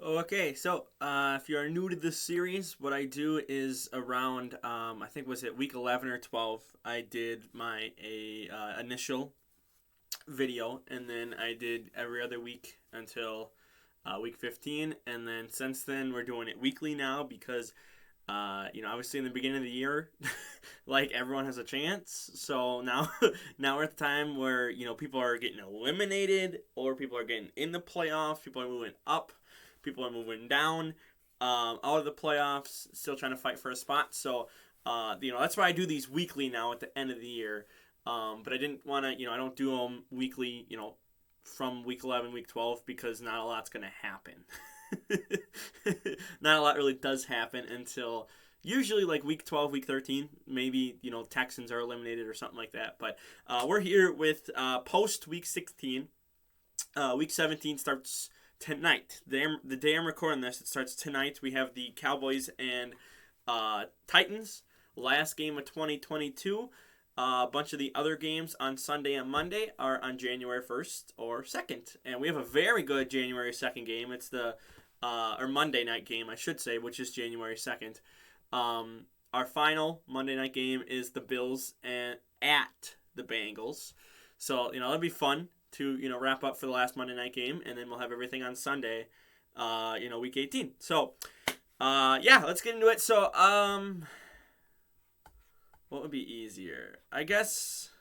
Okay, so if you are new to this series, what I do is around I think was it week 11 or 12, I did my initial video, and then I did every other week until week 15, and then since then we're doing it weekly now because obviously in the beginning of the year, like everyone has a chance. So now, now we're at the time where people are getting eliminated, or people are getting in the playoffs. People are moving up, people are moving down, out of the playoffs, still trying to fight for a spot. So, that's why I do these weekly now at the end of the year. But I didn't want to, I don't do them weekly, from week 11, week 12, because not a lot's going to happen. Not a lot really does happen until usually like week 12, week 13. Maybe, Texans are eliminated or something like that. But we're here with post week 16. Week 17 starts tonight. The day I'm recording this, it starts tonight. We have the Cowboys and Titans. Last game of 2022. A bunch of the other games on Sunday and Monday are on January 1st or 2nd. And we have a very good January 2nd game. It's the or Monday night game, I should say, which is January 2nd. Our final Monday night game is the Bills at the Bengals. So, that'll be fun to, wrap up for the last Monday night game. And then we'll have everything on Sunday, week 18. So, let's get into it. So, what would be easier? I guess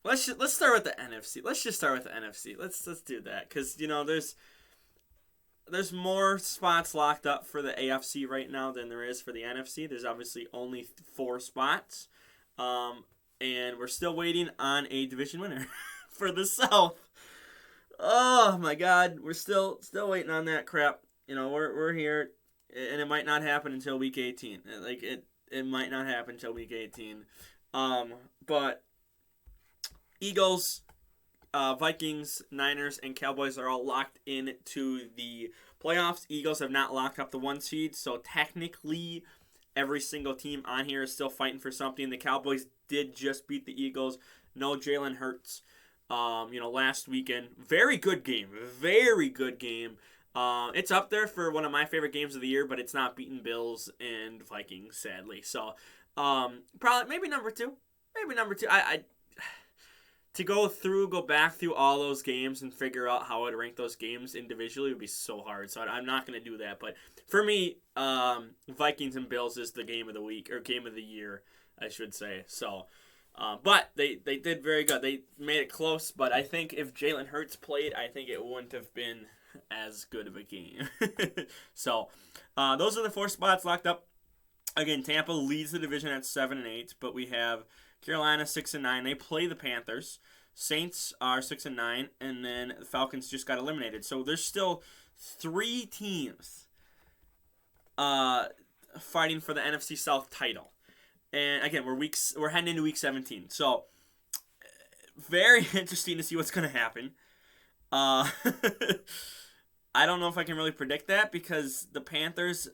let's start with the NFC. Let's just start with the NFC. Let's do that because there's more spots locked up for the AFC right now than there is for the NFC. There's obviously only 4 spots, and we're still waiting on a division winner for the South. Oh my God, we're still waiting on that crap. We're here. And it might not happen until week 18. Like it might not happen until week 18. But Eagles, Vikings, Niners, and Cowboys are all locked into the playoffs. Eagles have not locked up the 1 seed, so technically every single team on here is still fighting for something. The Cowboys did just beat the Eagles. No Jalen Hurts. Last weekend. Very good game. Very good game. It's up there for one of my favorite games of the year, but it's not beating Bills and Vikings, sadly. So, probably maybe number 2. Maybe number 2. I to go back through all those games and figure out how I'd rank those games individually would be so hard. So I'm not going to do that. But for me, Vikings and Bills is the game of the week, or game of the year, I should say. So, but they did very good. They made it close, but I think if Jalen Hurts played, I think it wouldn't have been as good of a game. So, those are the 4 spots locked up. Again, Tampa leads the division at 7-8, but we have Carolina 6-9. They play the Panthers. Saints are 6-9, and then the Falcons just got eliminated. So there's still 3 teams fighting for the NFC South title. And again, we're heading into week 17. So very interesting to see what's going to happen. I don't know if I can really predict that because the Panthers,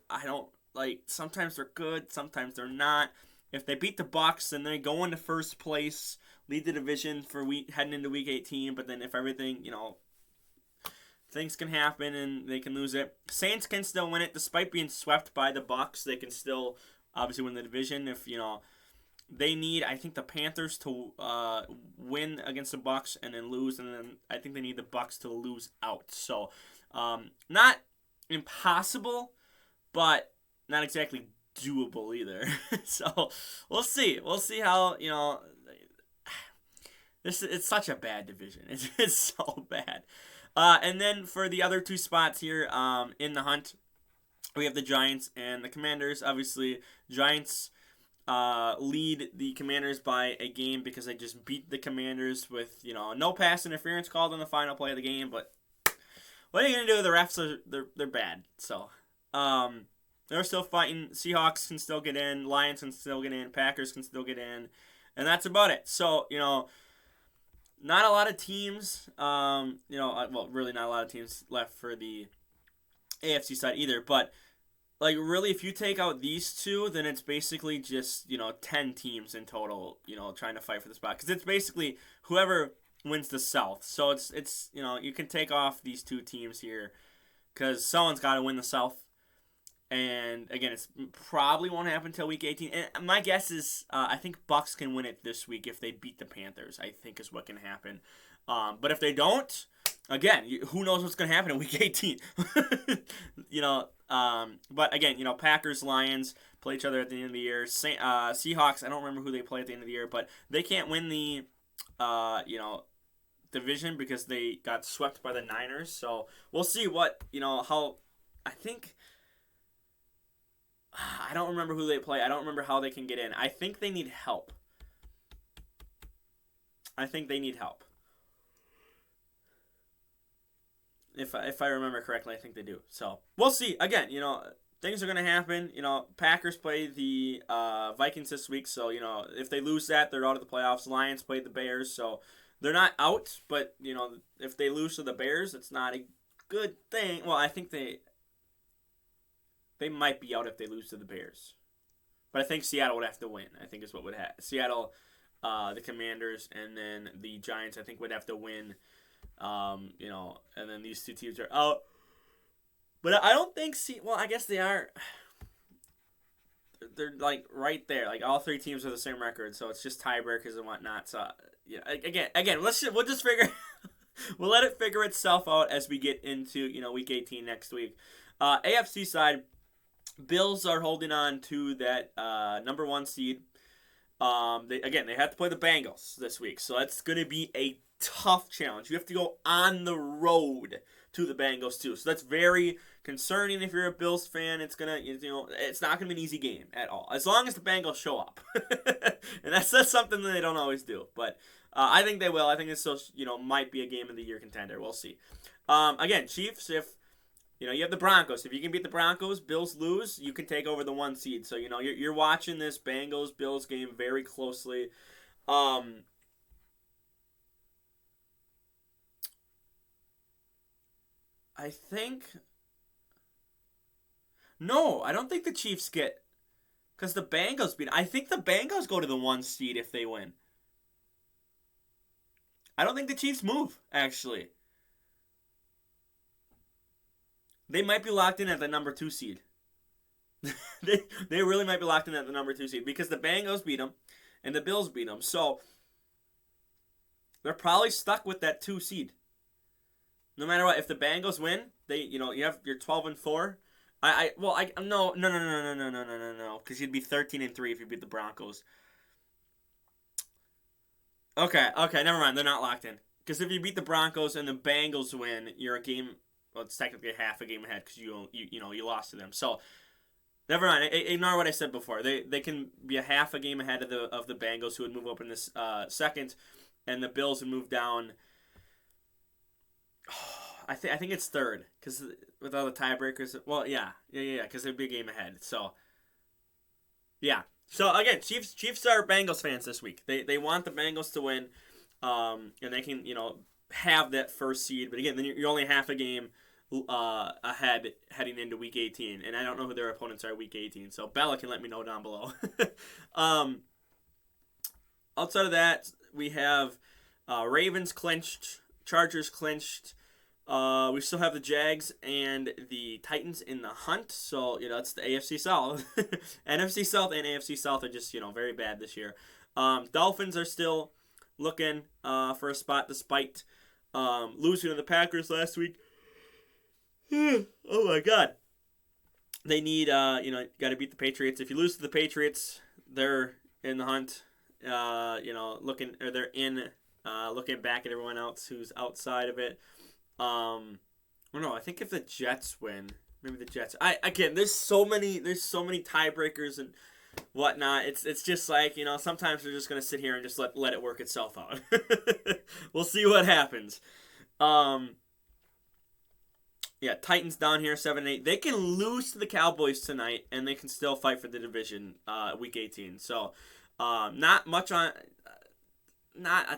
sometimes they're good, sometimes they're not. If they beat the Bucs, then they go into first place, lead the division for heading into week 18. But then if everything, things can happen and they can lose it. Saints can still win it despite being swept by the Bucs. They can still obviously win the division if they need, I think, the Panthers to win against the Bucs and then lose, and then I think they need the Bucs to lose out. So, not impossible, but not exactly doable either. So, we'll see. We'll see how, it's such a bad division. It's so bad. And then for the other 2 spots here in the hunt, we have the Giants and the Commanders. Obviously, Giants lead the Commanders by a game because they just beat the Commanders with, no pass interference called on the final play of the game. But what are you going to do? The refs, they're bad. So, they're still fighting. Seahawks can still get in. Lions can still get in. Packers can still get in. And that's about it. So, not a lot of teams, really not a lot of teams left for the AFC side either. But, really, if you take out these 2, then it's basically just, 10 teams in total, trying to fight for the spot. Because it's basically whoever wins the South. So it's you can take off these two teams here because someone's got to win the South. And again, it's probably won't happen until week 18. And my guess is I think Bucks can win it this week if they beat the Panthers. I think is what can happen. But if they don't, again, who knows what's going to happen in week 18? But again, Packers, Lions play each other at the end of the year. Seahawks, I don't remember who they play at the end of the year, but they can't win the division because they got swept by the Niners. So we'll see how I think. I don't remember who they play. I don't remember how they can get in. I think they need help. If I remember correctly, I think they do. So we'll see. Again, things are going to happen. Packers play the Vikings this week. So, if they lose that, they're out of the playoffs. Lions play the Bears. So they're not out. But, if they lose to the Bears, it's not a good thing. Well, I think they might be out if they lose to the Bears. But I think Seattle would have to win, I think is what would happen. Seattle, the Commanders, and then the Giants, I think, would have to win. And then these two teams are out. But I don't think I guess they are. They're like right there. Like all three teams have the same record, so it's just tiebreakers and whatnot. So again, we'll just figure. We'll let it figure itself out as we get into week 18 next week. AFC side. Bills are holding on to that number 1 seed. They have to play the Bengals this week, so that's going to be a tough challenge. You have to go on the road to the Bengals too, so that's very concerning if you're a Bills fan. It's it's not going to be an easy game at all, as long as the Bengals show up, and that's something that they don't always do. But I think they will. I think this might be a game of the year contender. We'll see. Again, Chiefs, if you have the Broncos. If you can beat the Broncos, Bills lose, you can take over the 1 seed. So, you're watching this Bengals-Bills game very closely. I think... No, I don't think the Chiefs get... Because the Bengals beat... I think the Bengals go to the 1 seed if they win. I don't think the Chiefs move, actually. They might be locked in at the number 2 seed. they really might be locked in at the number 2 seed because the Bengals beat them and the Bills beat them. So they're probably stuck with that 2 seed. No matter what, if the Bengals win, you're 12-4. No, because you'd be 13-3 if you beat the Broncos. Okay, never mind. They're not locked in because if you beat the Broncos and the Bengals win, you're a game. Well, it's technically half a game ahead because you lost to them. So, never mind. Ignore what I said before. They can be a half a game ahead of the Bengals, who would move up in this second, and the Bills would move down. I think it's third because with all the tiebreakers. Well, yeah, because they'd be a game ahead. So, yeah. So again, Chiefs are Bengals fans this week. They want the Bengals to win, and they can have that first seed. But again, then you're only half a game ahead heading into week 18, and I don't know who their opponents are week 18. So Bella can let me know down below. Outside of that, we have Ravens clinched, Chargers clinched. We still have the Jags and the Titans in the hunt. So it's the AFC South. NFC South and AFC South are just very bad this year. Dolphins are still looking for a spot despite losing to the Packers last week. Oh my God! They need got to beat the Patriots. If you lose to the Patriots, they're in the hunt. Looking back at everyone else who's outside of it. I think if the Jets win, maybe the Jets. There's so many tiebreakers and whatnot. It's just like sometimes we're just gonna sit here and just let it work itself out. We'll see what happens. Titans down here 7-8. They can lose to the Cowboys tonight, and they can still fight for the division week 18. So, not a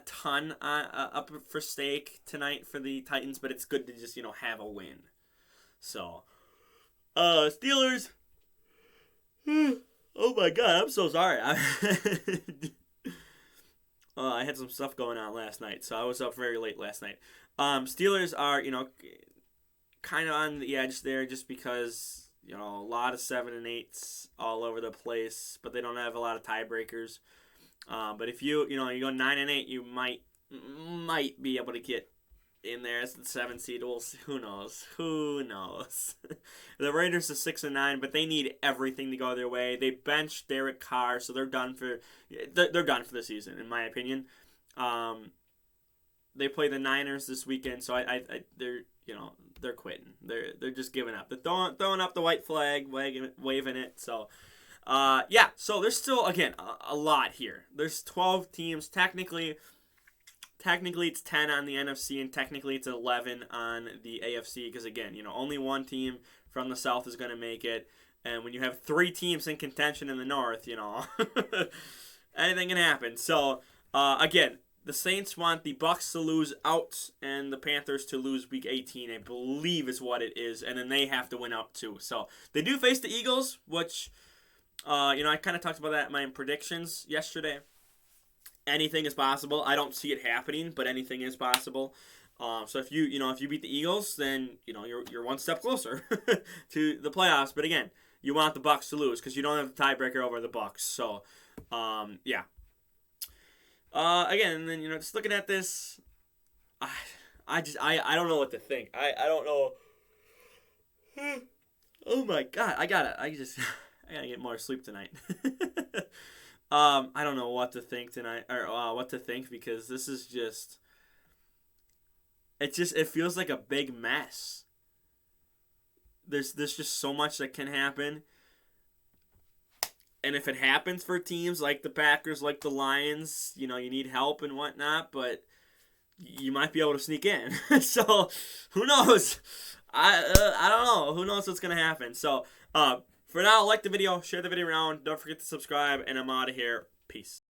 ton up for stake tonight for the Titans, but it's good to just have a win. So, Steelers. Oh my God, I'm so sorry. I had some stuff going on last night, so I was up very late last night. Steelers are, kind of on the edge there just because, a lot of 7 and 8s all over the place, but they don't have a lot of tiebreakers. But if you go 9 and 8, you might be able to get in there as the 7 seed. Well, who knows? The Raiders are 6 and 9, but they need everything to go their way. They benched Derek Carr, so they're done for the season, in my opinion. They play the Niners this weekend, so they're quitting. They're just giving up. They're throwing up the white flag, waving it. So, So there's still a lot here. There's 12 teams technically. Technically, it's 10 on the NFC, and technically it's 11 on the AFC because, again, only one team from the South is going to make it. And when you have 3 teams in contention in the North, anything can happen. So, again, the Saints want the Bucs to lose out and the Panthers to lose Week 18, I believe is what it is. And then they have to win out, too. So, they do face the Eagles, which, I kind of talked about that in my predictions yesterday. Anything is possible. I don't see it happening, but anything is possible. So if you beat the Eagles, then you're one step closer to the playoffs. But again, you want the Bucs to lose because you don't have the tiebreaker over the Bucs. So, yeah. Again, and then just looking at this, I don't know what to think. I don't know. Oh my God, I gotta get more sleep tonight. I don't know what to think tonight, or what to think because this is just. It feels like a big mess. There's just so much that can happen, and if it happens for teams like the Packers, like the Lions, you need help and whatnot, but you might be able to sneak in. So who knows? I don't know. Who knows what's gonna happen? So for now, like the video, share the video around. Don't forget to subscribe, and I'm out of here. Peace.